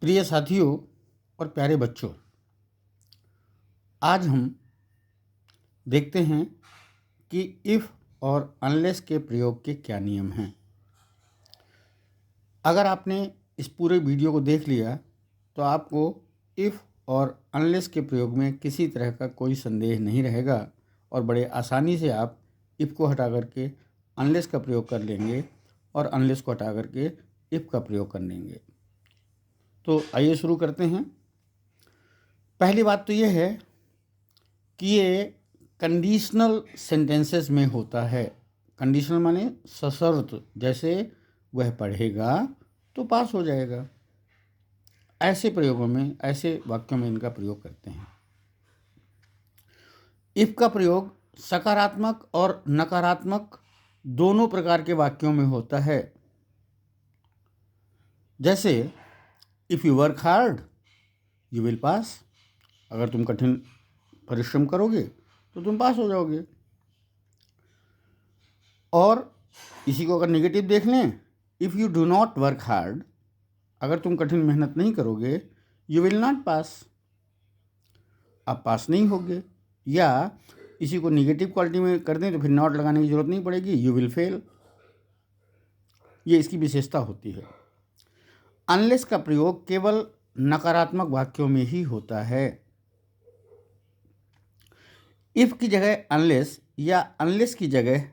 प्रिय साथियों और प्यारे बच्चों, आज हम देखते हैं कि इफ़ और अनलेस के प्रयोग के क्या नियम हैं। अगर आपने इस पूरे वीडियो को देख लिया तो आपको इफ़ और अनलेस के प्रयोग में किसी तरह का कोई संदेह नहीं रहेगा और बड़े आसानी से आप इफ़ को हटा करके अनलेस का प्रयोग कर लेंगे और अनलेस को हटा करके इफ़ का प्रयोग कर लेंगे। तो आइए शुरू करते हैं। पहली बात तो ये है कि ये कंडीशनल सेंटेंसेस में होता है। कंडीशनल माने सशर्त, जैसे वह पढ़ेगा तो पास हो जाएगा। ऐसे प्रयोगों में, ऐसे वाक्यों में इनका प्रयोग करते हैं। इफ़ का प्रयोग सकारात्मक और नकारात्मक दोनों प्रकार के वाक्यों में होता है। जैसे if you work hard you will pass, अगर तुम कठिन परिश्रम करोगे तो तुम पास हो जाओगे। और इसी को अगर नेगेटिव देख लें, if you do not work hard, अगर तुम कठिन मेहनत नहीं करोगे, यू विल नॉट पास, आप पास नहीं होगे। या इसी को निगेटिव क्वालिटी में कर दें तो फिर नॉट लगाने की ज़रूरत नहीं पड़ेगी, यू विल फेल। ये इसकी विशेषता होती है। अनलेस का प्रयोग केवल नकारात्मक वाक्यों में ही होता है। इफ़ की जगह अनलेस या अनलेस की जगह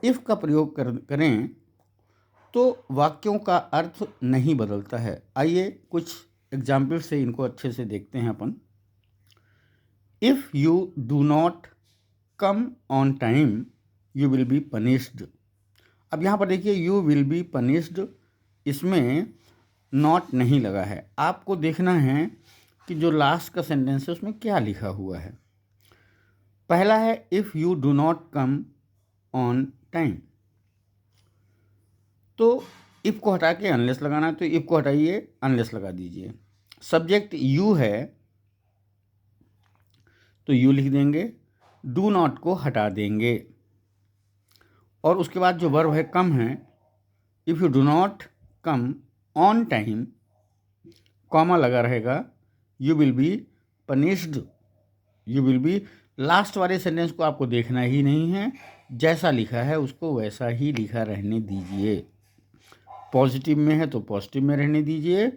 इफ़ का प्रयोग करें तो वाक्यों का अर्थ नहीं बदलता है। आइए कुछ एग्जाम्पल से इनको अच्छे से देखते हैं अपन। If you do not come on time you will be punished. अब यहाँ पर देखिए यू विल बी पनिश्ड, इसमें नॉट नहीं लगा है। आपको देखना है कि जो लास्ट का सेंटेंस है उसमें क्या लिखा हुआ है। पहला है if you do not come on time, तो इफ़ को हटा के अनलेस लगाना है, तो इफ़ को हटाइए अनलेस लगा दीजिए। सब्जेक्ट यू है तो यू लिख देंगे, डू नॉट को हटा देंगे और उसके बाद जो वर्ब है कम है, if you do not come on time, comma लगा रहेगा, you will be punished. You will B, last वाले सेंटेंस को आपको देखना ही नहीं है, जैसा लिखा है उसको वैसा ही लिखा रहने दीजिए। पॉजिटिव में है तो पॉजिटिव में रहने दीजिए,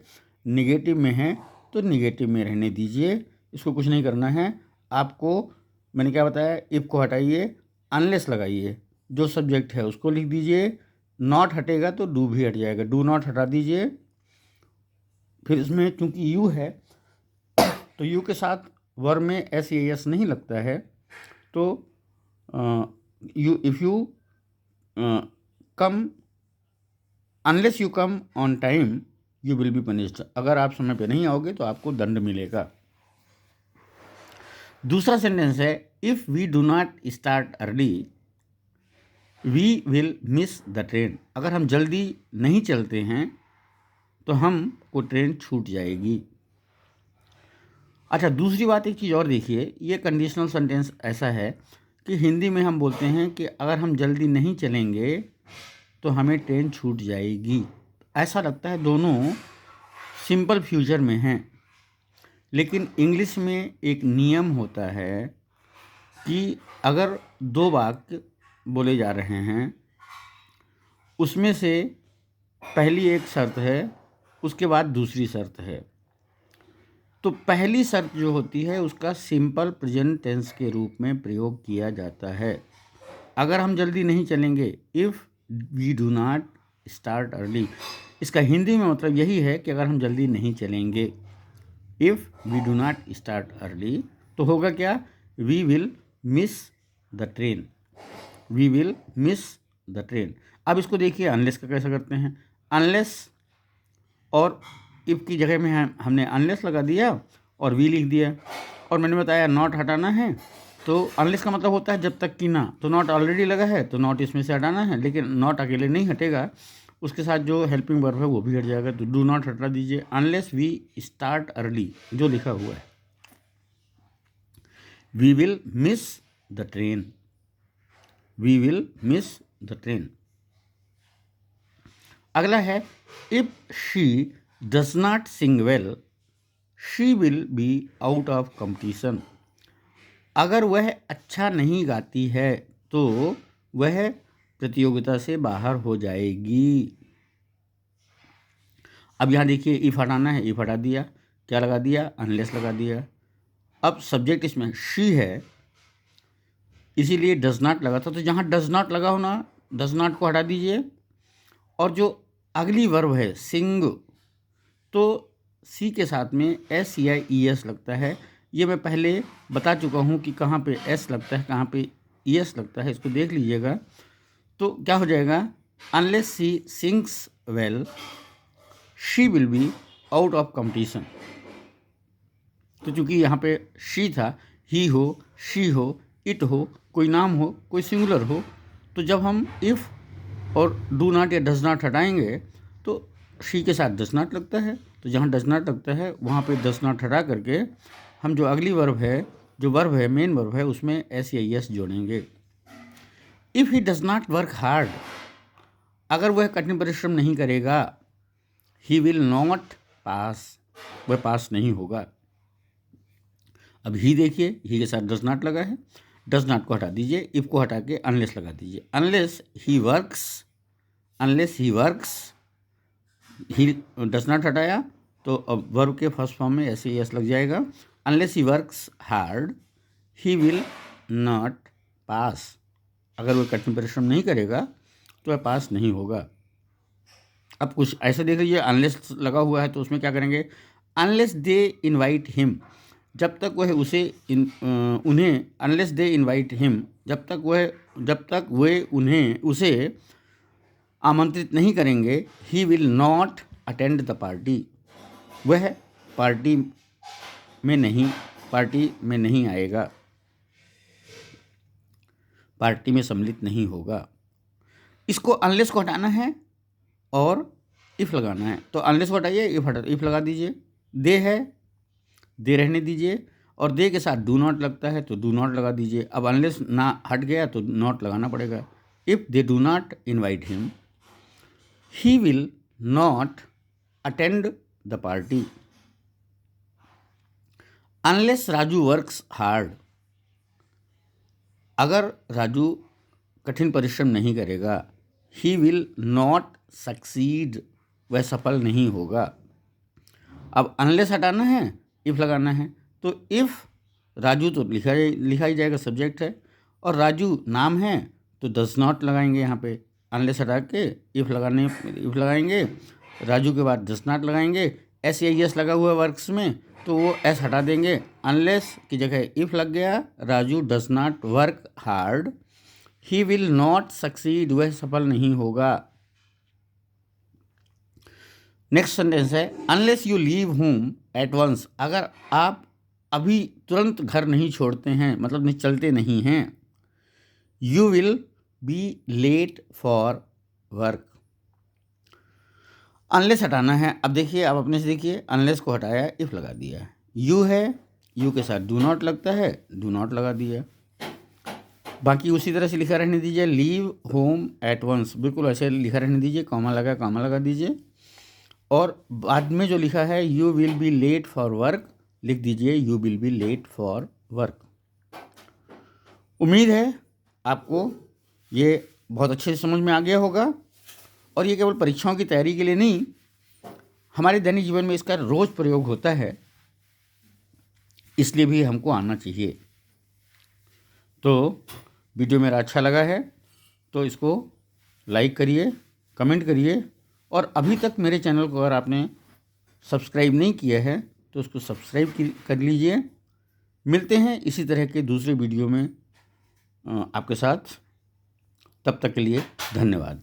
निगेटिव में है तो निगेटिव में रहने दीजिए। इसको कुछ नहीं करना है आपको। मैंने क्या बताया, इफ़ को हटाइए अनलेस लगाइए, जो सब्जेक्ट है उसको लिख दीजिए, नॉट हटेगा तो डू भी हट जाएगा, डू नॉट हटा दीजिए। फिर इसमें चूंकि यू है तो यू के साथ वर्ब में एस या एस नहीं लगता है, तो you if you come unless you come on time you will be punished. अगर आप समय पे नहीं आओगे तो आपको दंड मिलेगा। दूसरा सेंटेंस है if we do not start early we will miss the train. अगर हम जल्दी नहीं चलते हैं तो हमको ट्रेन छूट जाएगी। अच्छा, दूसरी बात एक चीज़ और देखिए, ये कंडीशनल सेंटेंस ऐसा है कि हिंदी में हम बोलते हैं कि अगर हम जल्दी नहीं चलेंगे तो हमें ट्रेन छूट जाएगी। ऐसा लगता है दोनों सिंपल फ्यूचर में हैं, लेकिन इंग्लिश में एक नियम होता है कि अगर दो वाक्य बोले जा रहे हैं उसमें से पहली एक शर्त है, उसके बाद दूसरी शर्त है, तो पहली शर्त जो होती है उसका सिंपल प्रेजेंट टेंस के रूप में प्रयोग किया जाता है। अगर हम जल्दी नहीं चलेंगे, if we do not start early, इसका हिंदी में मतलब यही है कि अगर हम जल्दी नहीं चलेंगे, if we do not start early, तो होगा क्या, we will miss the train, we will miss the train. अब इसको देखिए अनलेस का कैसे करते हैं। अनलेस और इफ़ की जगह में हमने अनलेस लगा दिया और वी लिख दिया, और मैंने बताया नॉट हटाना है, तो अनलेस का मतलब होता है जब तक कि ना, तो नॉट ऑलरेडी लगा है तो नॉट इसमें से हटाना है, लेकिन नॉट अकेले नहीं हटेगा, उसके साथ जो हेल्पिंग वर्ब है वो भी हट जाएगा, तो डू नॉट हटा दीजिए। अनलेस वी स्टार्ट अर्ली जो लिखा हुआ है, we will miss the train, we will miss the train. अगला है if she does not sing well she will be out of competition. अगर वह अच्छा नहीं गाती है तो वह प्रतियोगिता से बाहर हो जाएगी। अब यहाँ देखिए इफ हटाना है, इफ हटा दिया, क्या लगा दिया, अनलेस लगा दिया। अब सब्जेक्ट इसमें शी है, इसीलिए डज नॉट लगा था, तो जहाँ डज नॉट लगा हो ना, डज नॉट को हटा दीजिए। और जो अगली वर्ब है सिंग, तो सी के साथ में एस या ई एस लगता है। ये मैं पहले बता चुका हूँ कि कहाँ पे एस लगता है, कहाँ पे ई एस लगता है, इसको देख लीजिएगा। तो क्या हो जाएगा, unless she sings well she will be out of competition. तो चूंकि यहाँ पे शी था, ही हो, शी हो, इट हो, कोई नाम हो, कोई सिंगुलर हो, तो जब हम इफ़ और डू नॉट या डज नॉट हटाएंगे तो शी के साथ डज नॉट लगता है। तो जहाँ डज नॉट लगता है वहाँ पे डज नॉट हटा करके हम जो अगली वर्ब है, जो वर्ब है, मेन वर्ब है, उसमें एस या एस जोड़ेंगे। If he does not work hard, अगर वह कठिन परिश्रम नहीं करेगा, ही विल नॉट पास, वह पास नहीं होगा। अब ही देखिए, ही के साथ डज नॉट लगा है, डज नॉट को हटा दीजिए, इफ को हटा के अनलेस लगा दीजिए। Unless he works, unless he works, he does not हटाया तो अब वर्ब के फर्स्ट फॉर्म में ऐसे एस लग जाएगा। Unless he works hard he will not pass, अगर वह कठिन परिश्रम नहीं करेगा तो वह पास नहीं होगा। अब कुछ ऐसे देख लीजिए, अनलेस लगा हुआ है तो उसमें क्या करेंगे, अनलेस दे इनवाइट हिम, जब तक वह उन्हें, अनलेस दे इनवाइट हिम, जब तक वे उसे आमंत्रित नहीं करेंगे, ही will not attend the party, वह पार्टी में नहीं आएगा, पार्टी में सम्मिलित नहीं होगा। इसको अनलेस को हटाना है और इफ़ लगाना है, तो अनलेस को हटाइए, इफ़ लगा दीजिए। दे है, दे रहने दीजिए, और दे के साथ डू नॉट लगता है तो डू नॉट लगा दीजिए। अब अनलेस ना हट गया तो नॉट लगाना पड़ेगा। If they do not invite him he will not attend the party. Unless Raju works hard, अगर राजू कठिन परिश्रम नहीं करेगा, ही विल नॉट सक्सीड, वह सफल नहीं होगा। अब अनलेस हटाना है, इफ़ लगाना है, तो इफ़ राजू तो लिखा ही जाएगा, सब्जेक्ट है, और राजू नाम है तो डज नॉट लगाएंगे यहाँ पे, अनलेस हटा के इफ़ लगाएंगे, राजू के बाद डज नॉट लगाएंगे। एस या एस लगा हुआ वर्क्स में तो वो एस हटा देंगे, अनलेस की जगह इफ़ लग गया, Raju does not work hard he will not succeed, वह सफल नहीं होगा। नेक्स्ट सेंटेंस है, unless you leave home at once, अगर आप अभी तुरंत घर नहीं छोड़ते हैं, मतलब चलते नहीं हैं, you will be late for work. Unless हटाना है, अब देखिए, आप अपने से देखिए, अनलेस को हटाया, इफ़ लगा दिया। यू है, यू के साथ डू नॉट लगता है, डू नॉट लगा दिया। बाकी उसी तरह से लिखा रहने दीजिए, लीव होम एट वंस, बिल्कुल ऐसे लिखा रहने दीजिए, कॉमा लगा दीजिए। और बाद में जो लिखा है you will be late for work, लिख दीजिए you will be late for work. उम्मीद है आपको ये बहुत अच्छे से समझ में आ गया होगा, और ये केवल परीक्षाओं की तैयारी के लिए नहीं, हमारे दैनिक जीवन में इसका रोज़ प्रयोग होता है, इसलिए भी हमको आना चाहिए। तो वीडियो मेरा अच्छा लगा है तो इसको लाइक करिए, कमेंट करिए, और अभी तक मेरे चैनल को अगर आपने सब्सक्राइब नहीं किया है तो उसको सब्सक्राइब कर लीजिए। मिलते हैं इसी तरह के दूसरे वीडियो में आपके साथ, तब तक के लिए धन्यवाद।